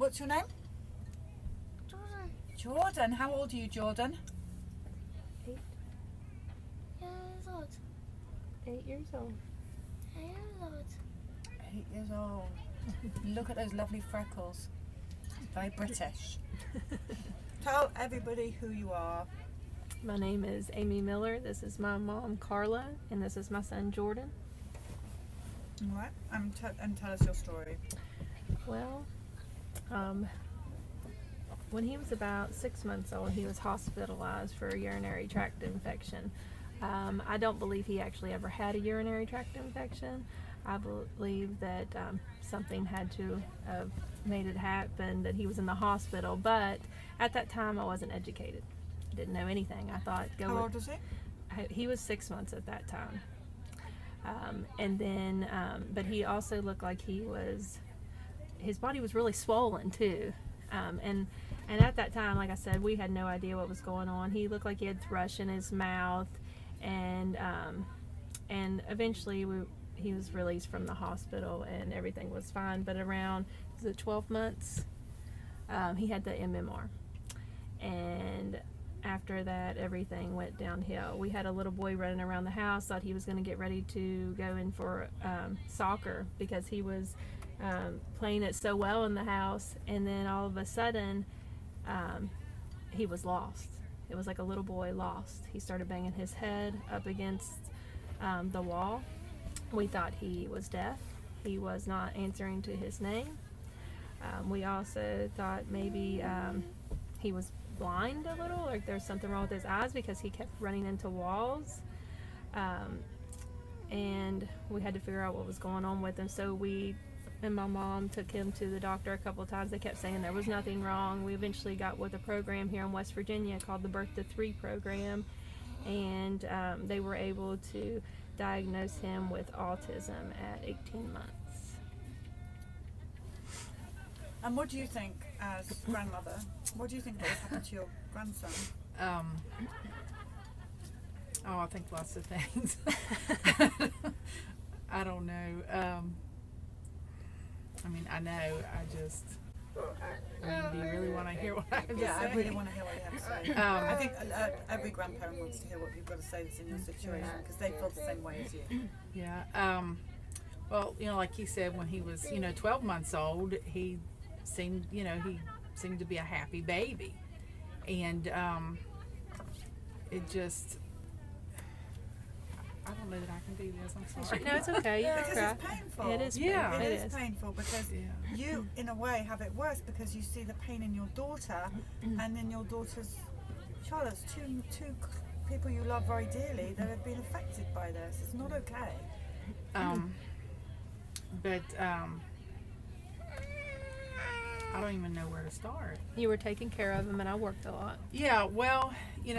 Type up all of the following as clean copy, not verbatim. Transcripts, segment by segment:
What's your name? Jordan. Jordan. How old are you, Jordan? 8 Years old. 8 years old. 8 years old. 8 years old. Look at those lovely freckles. Very British. Tell everybody who you are. My name is Amy Miller. This is my mom, Carla, and this is my son, Jordan. All right. And tell us your story. Well, when he was about 6 months old, he was hospitalized for a urinary tract infection. I don't believe he actually ever had a urinary tract infection. I believe that something had to have made it happen, that he was in the hospital, but at that time I wasn't educated. I didn't know anything. I thought, How old was he? He was 6 months at that time. And then, but he also looked like his body was really swollen too. And at that time, like I said, we had no idea what was going on. He looked like he had thrush in his mouth, and eventually he was released from the hospital and everything was fine. But around the 12 months, he had the MMR. And after that, everything went downhill. We had a little boy running around the house, thought he was going to get ready to go in for soccer because he was playing it so well in the house, and then all of a sudden he was lost. It was like a little boy lost. He started banging his head up against the wall. We thought he was deaf. He was not answering to his name. We also thought maybe he was blind a little, like there's something wrong with his eyes because he kept running into walls. And we had to figure out what was going on with him. So we and my mom took him to the doctor a couple of times. They kept saying there was nothing wrong. We eventually got with a program here in West Virginia called the Birth to 3 program, and they were able to diagnose him with autism at 18 months. And what do you think, as grandmother, what do you think that has happened to your grandson? I think lots of things. I don't know. I mean, I know. Do you really want to hear what I have to say? Yeah, I really want to hear what you have to say. I think every grandparent wants to hear what you've got to say that's in your situation, because they feel the same way as you. Yeah. Well, like he said, when he was, 12 months old, he seemed to be a happy baby. And it just, I don't know that I can do this. I'm sorry. No, it's okay. You can Because cry. it's painful. It is. Yeah. It is painful because you, in a way, have it worse because you see the pain in your daughter, and then your daughter's Charlotte's two people you love very dearly that have been affected by this. It's not okay. But I don't even know where to start. You were taking care of him, and I worked a lot. Yeah, well,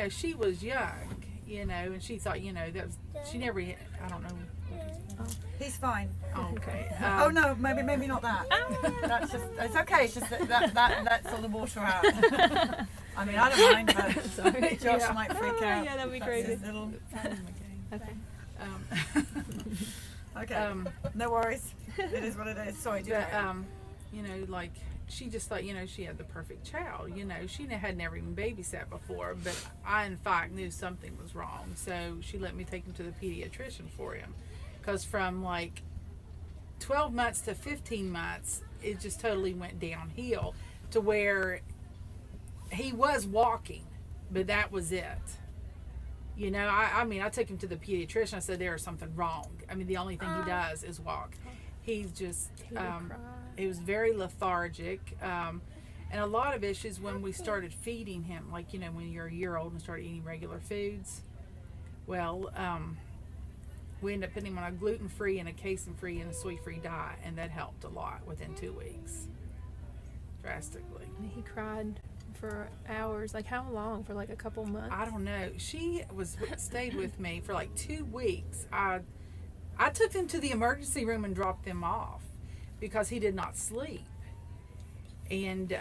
she was young, and she thought, that was, she never, I don't know. He's fine. Oh, okay. Oh no, maybe not that. That's just, it's okay. It's just that lets all the water out. I mean, I don't mind, but Sorry. Josh might freak out. Yeah, that'd be That's crazy. his little. Okay. Okay. No worries. It is what it is. Sorry, do But, that. like, she just thought, she had the perfect child. She had never even babysat before, but I, in fact, knew something was wrong. So she let me take him to the pediatrician for him. Because from, like, 12 months to 15 months, it just totally went downhill to where he was walking, but that was it. I took him to the pediatrician. I said, there is something wrong. The only thing he does is walk. He's just, he was very lethargic. And a lot of issues when we started feeding him, like, when you're a year old and start eating regular foods. Well, we ended up putting him on a gluten-free and a casein-free and a soy-free diet, and that helped a lot within 2 weeks, drastically. He cried for hours. Like, how long? For like a couple months? I don't know. She stayed with me for like 2 weeks. I took them to the emergency room and dropped them off because he did not sleep. And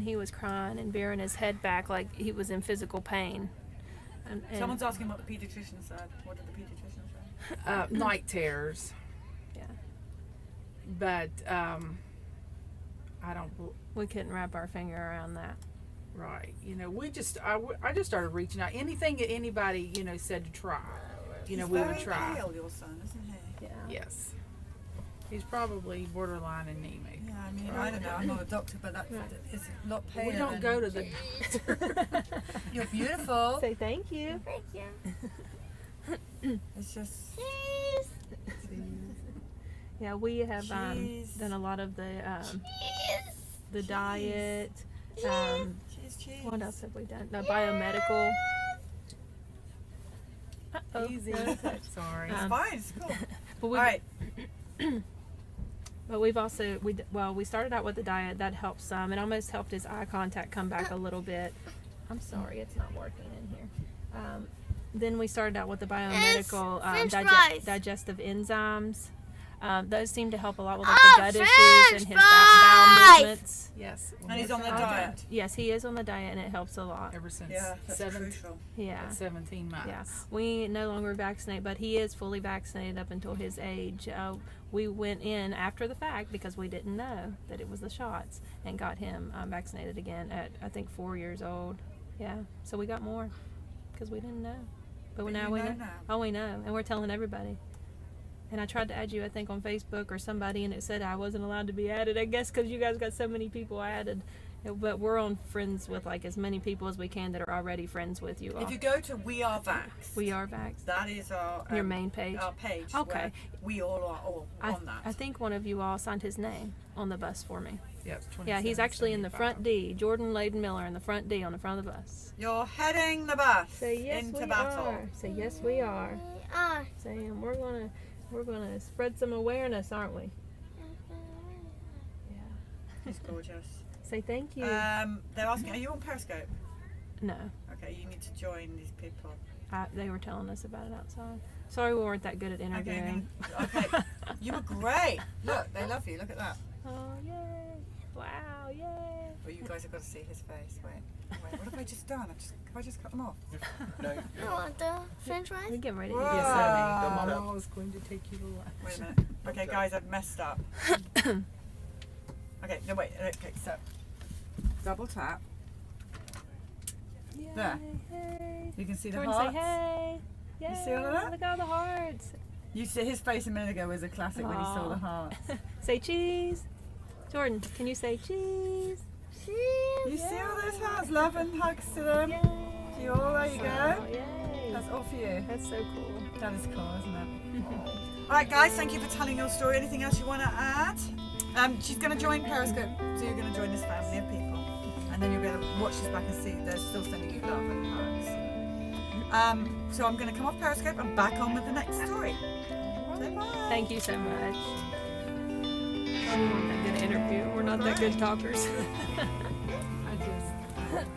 he was crying and veering his head back like he was in physical pain. And Someone's asking what the pediatrician said. What did the pediatrician say? night terrors. Yeah. But I don't. We couldn't wrap our finger around that. Right. You know, I just started reaching out. Anything that anybody, you know, said to try, you know, He's we very would try. pale, your son, isn't he? Yeah. Yes. He's probably borderline anemic. Yeah, I mean, I don't know. I'm not a doctor, but that is a lot paler. We don't than- go to the doctor. You're beautiful. Say thank you. Thank you. It's just. Cheese. Yeah, we have Cheese. done a lot of the Cheese. diet. Cheese. What else have we done? The biomedical. Uh-oh. Easy. No, it's okay. Sorry. It's fine. It's cool. But All we, right. but we've also we started out with the diet that helped some. It almost helped his eye contact come back a little bit. I'm sorry, it's not working in here. Then we started out with the biomedical French fries. digestive enzymes. Those seem to help a lot with Oh, the gut issues and his bowel fries! movements. Yes. And he's on the diet. Yes, he is on the diet, and it helps a lot. Ever since Yeah, that's crucial. Yeah. 17 months. Yeah, we no longer vaccinate, but he is fully vaccinated up until his age. We went in after the fact because we didn't know that it was the shots and got him vaccinated again at I think 4 years old. Yeah, so we got more because we didn't know, but now you we know know. now. Oh, we know, and we're telling everybody. And I tried to add you, I think, on Facebook or somebody, and it said I wasn't allowed to be added. I guess because you guys got so many people added. But we're on friends with like as many people as we can that are already friends with you all. If you go to We Are Vaxxed, We are Vaxxed. that is our Your main page. Our page. Okay. where we all are all on that. I think one of you all signed his name on the bus for me. Yep. Yeah, he's actually in the 27.75. front D. Jordan Layden Miller in the front D on the front of the bus. You're heading the bus Say yes, into we battle. are. Say yes, we are. We are. Sam, we're gonna spread some awareness, aren't we? Yeah. He's gorgeous. Say thank you. They're asking, are you on Periscope? No, Okay, you need to join these people. they were telling us about it outside. Sorry, we weren't that good at interviewing. Okay, you were great. Look, they love you. Look at that. Oh yay! Wow, yay! Well, you guys have got to see his face. Wait, what have I just done? Have I just cut them off? No. You want the French fries? We're getting ready to Whoa. eat Yes, something. honey. The Wow. mama was going to take you to lunch. Wait a minute. Okay, guys, I've messed up. Okay, no, wait. Okay, so double tap. Yay, There. Hey. You can see the Jordan, hearts. say hey. Yay. You see all of that? Look at all the hearts. You see his face a minute ago was a classic when he saw Aw. the hearts. Say cheese. Jordan, can you say cheese? Cheese. You see all those hearts? Love and hugs to them. Yay. To you all. There you Oh, go. yay. That's all for you. That's so cool. That is cool, isn't it? All right, guys. Thank you for telling your story. Anything else you want to add? She's going to join Periscope, so you're going to join this family of people, and then you'll be able to watch this back and see they're still sending you love and hugs. So I'm going to come off Periscope and back on with the next story. Say bye. Thank you so much. We weren't that good at interview. We're not that good talkers. I just.